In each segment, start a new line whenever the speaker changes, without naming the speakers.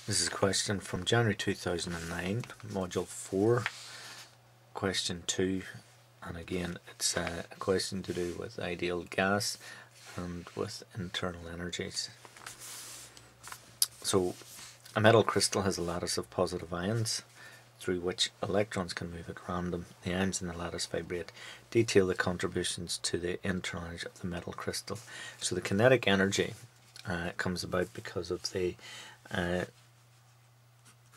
This is a question from January 2009, Module 4, Question 2, and again it's a question to do with ideal gas and with internal energies. So a metal crystal has a lattice of positive ions through which electrons can move at random. The ions in the lattice vibrate. Detail the contributions to the internal energy of the metal crystal. So the kinetic energy comes about because of the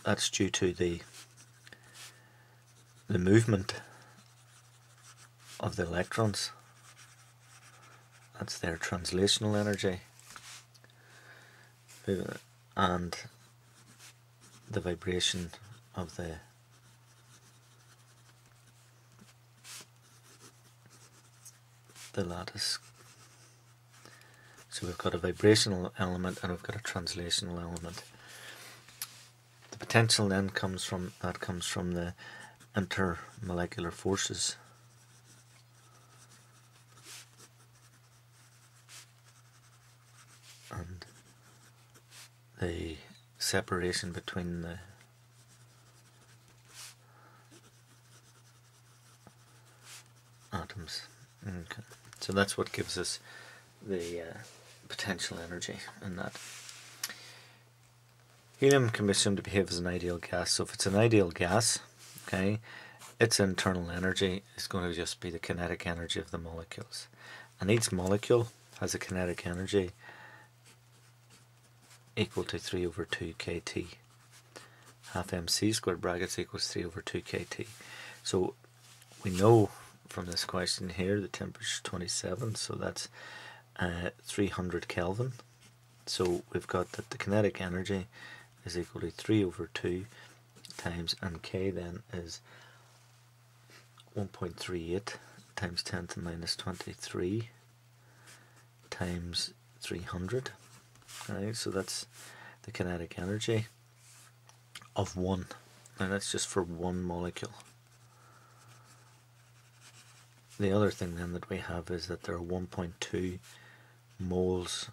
that's due to the movement of the electrons. That's their translational energy, and the vibration of the lattice. So we've got a vibrational element and we've got a translational element. The potential then comes from the intermolecular forces. And the separation between the atoms. Okay. So that's what gives us the potential energy in that. Helium can be assumed to behave as an ideal gas. So if it's an ideal gas, okay, its internal energy is going to just be the kinetic energy of the molecules. And each molecule has a kinetic energy equal to 3 over 2 kT. Half mc squared brackets equals 3 over 2 kT. So we know from this question here the temperature is 27, so that's 300 Kelvin. So we've got that the kinetic energy is equal to 3 over 2 times, and K then is 1.38 times 10 to the minus 23 times 300. Right, so that's the kinetic energy of 1, and that's just for one molecule. The other thing then that we have is that there are 1.2 moles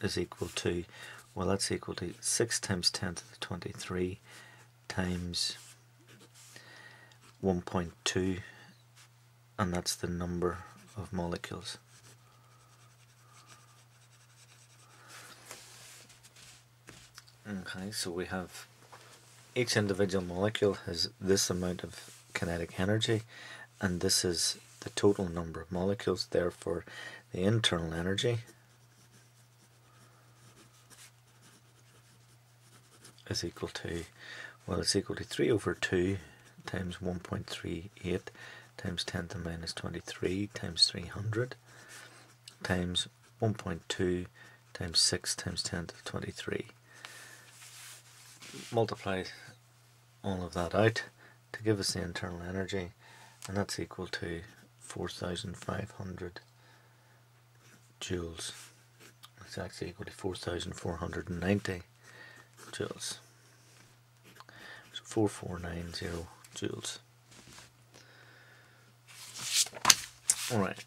is equal to, well, that's equal to 6 times 10 to the 23 times 1.2, and that's the number of molecules. Okay, so we have each individual molecule has this amount of kinetic energy, and this is the total number of molecules. Therefore the internal energy is equal to, well, it's equal to 3 over 2 times 1.38 times 10 to the minus 23 times 300 times 1.2 times 6 times 10 to the 23. Multiply all of that out to give us the internal energy, and that's equal to 4,500 joules. It's actually equal to 4,490 joules. So 4490 joules. Alright.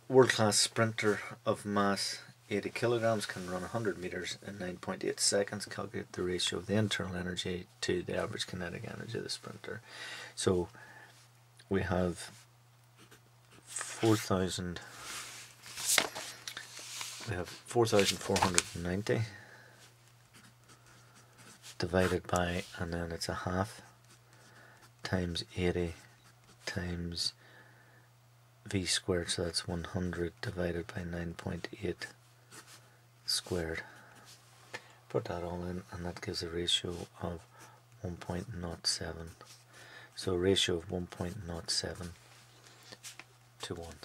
World-class sprinter of mass 80 kilograms can run 100 meters in 9.8 seconds. Calculate the ratio of the internal energy to the average kinetic energy of the sprinter. So we have 4,490 divided by, and then it's a half, times 80 times v squared, so that's 100 divided by 9.8 squared. Put that all in, and that gives a ratio of 1.07. So a ratio of 1.07 to 1.